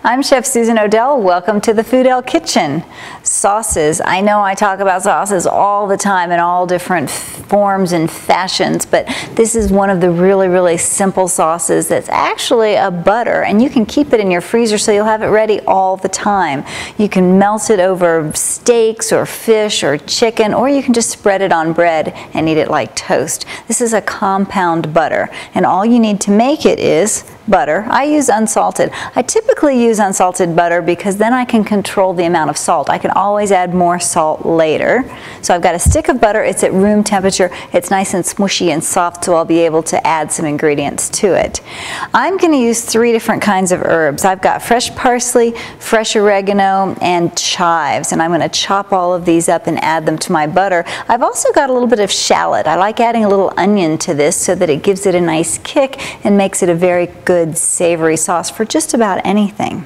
I'm Chef Susan Odell. Welcome to the Foodell Kitchen. Sauces. I know I talk about sauces all the time in all different forms and fashions, but this is one of the really simple sauces that's actually a butter, and you can keep it in your freezer so you'll have it ready all the time. You can melt it over steaks or fish or chicken, or you can just spread it on bread and eat it like toast. This is a compound butter, and all you need to make it is butter. I use unsalted. I typically use unsalted butter because then I can control the amount of salt. I can always add more salt later. So I've got a stick of butter. It's at room temperature. It's nice and smushy and soft, so I'll be able to add some ingredients to it. I'm going to use 3 different kinds of herbs. I've got fresh parsley, fresh oregano, and chives, and I'm going to chop all of these up and add them to my butter. I've also got a little bit of shallot. I like adding a little onion to this so that it gives it a nice kick and makes it a very good savory sauce for just about anything.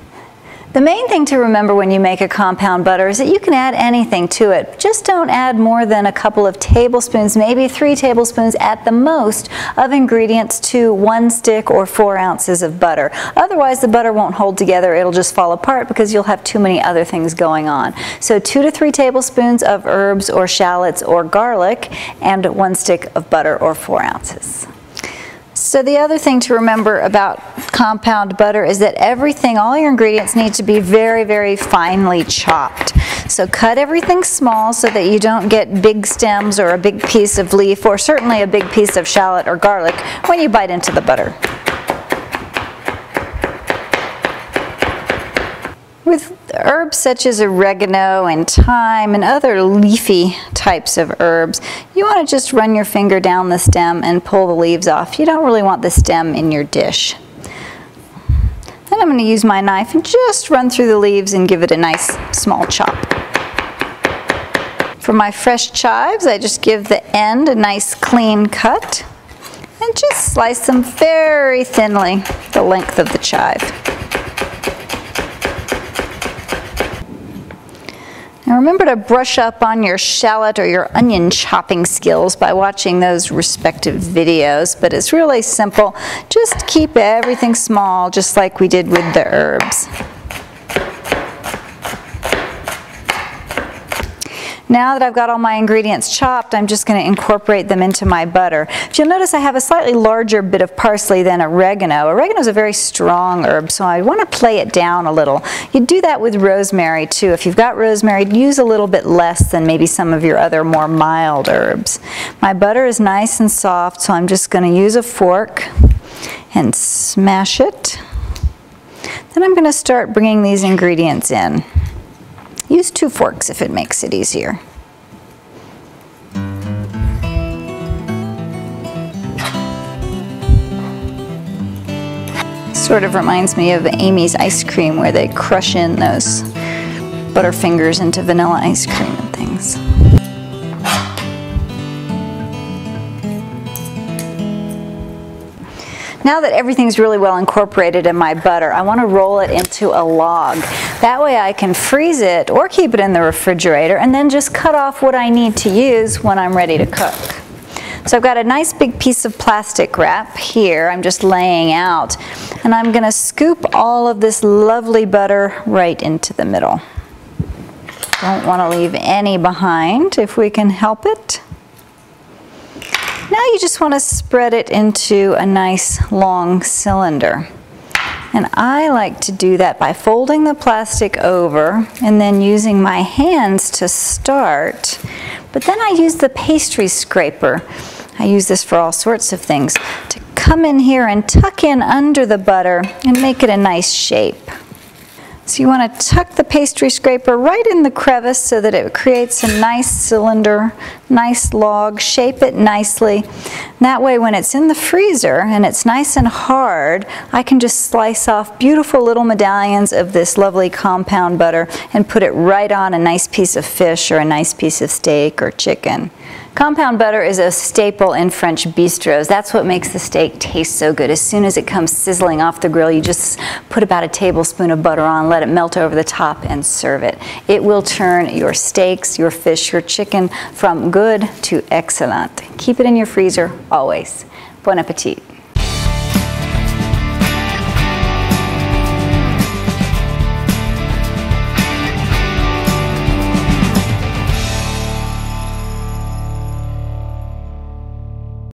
The main thing to remember when you make a compound butter is that you can add anything to it. Just don't add more than a couple of tablespoons, maybe 3 tablespoons at the most, of ingredients to 1 stick or 4 ounces of butter. Otherwise the butter won't hold together, it'll just fall apart because you'll have too many other things going on. So 2 to 3 tablespoons of herbs or shallots or garlic and 1 stick of butter or 4 ounces. So the other thing to remember about compound butter is that everything, all your ingredients need to be very finely chopped. So cut everything small so that you don't get big stems or a big piece of leaf or certainly a big piece of shallot or garlic when you bite into the butter. With herbs such as oregano and thyme and other leafy types of herbs, you want to just run your finger down the stem and pull the leaves off. You don't really want the stem in your dish. Then I'm going to use my knife and just run through the leaves and give it a nice small chop. For my fresh chives, I just give the end a nice clean cut and just slice them very thinly, the length of the chive. Now remember to brush up on your shallot or your onion chopping skills by watching those respective videos, but it's really simple. Just keep everything small, just like we did with the herbs. Now that I've got all my ingredients chopped, I'm just going to incorporate them into my butter. If you'll notice, I have a slightly larger bit of parsley than oregano. Oregano is a very strong herb, so I want to play it down a little. You do that with rosemary too. If you've got rosemary, use a little bit less than maybe some of your other more mild herbs. My butter is nice and soft, so I'm just going to use a fork and smash it. Then I'm going to start bringing these ingredients in. Use 2 forks if it makes it easier. Sort of reminds me of Amy's ice cream where they crush in those Butterfingers into vanilla ice cream and things. Now that everything's really well incorporated in my butter, I want to roll it into a log. That way I can freeze it or keep it in the refrigerator and then just cut off what I need to use when I'm ready to cook. So I've got a nice big piece of plastic wrap here I'm just laying out, and I'm going to scoop all of this lovely butter right into the middle. Don't want to leave any behind if we can help it. Now you just want to spread it into a nice long cylinder. And I like to do that by folding the plastic over and then using my hands to start. But then I use the pastry scraper. I use this for all sorts of things, to come in here and tuck in under the butter and make it a nice shape. So you want to tuck the pastry scraper right in the crevice so that it creates a nice cylinder, nice log, shape it nicely. That way when it's in the freezer and it's nice and hard, I can just slice off beautiful little medallions of this lovely compound butter and put it right on a nice piece of fish or a nice piece of steak or chicken. Compound butter is a staple in French bistros. That's what makes the steak taste so good. As soon as it comes sizzling off the grill, you just put about a tablespoon of butter on, let it melt over the top, and serve it. It will turn your steaks, your fish, your chicken from good to excellent. Keep it in your freezer always. Bon appetit.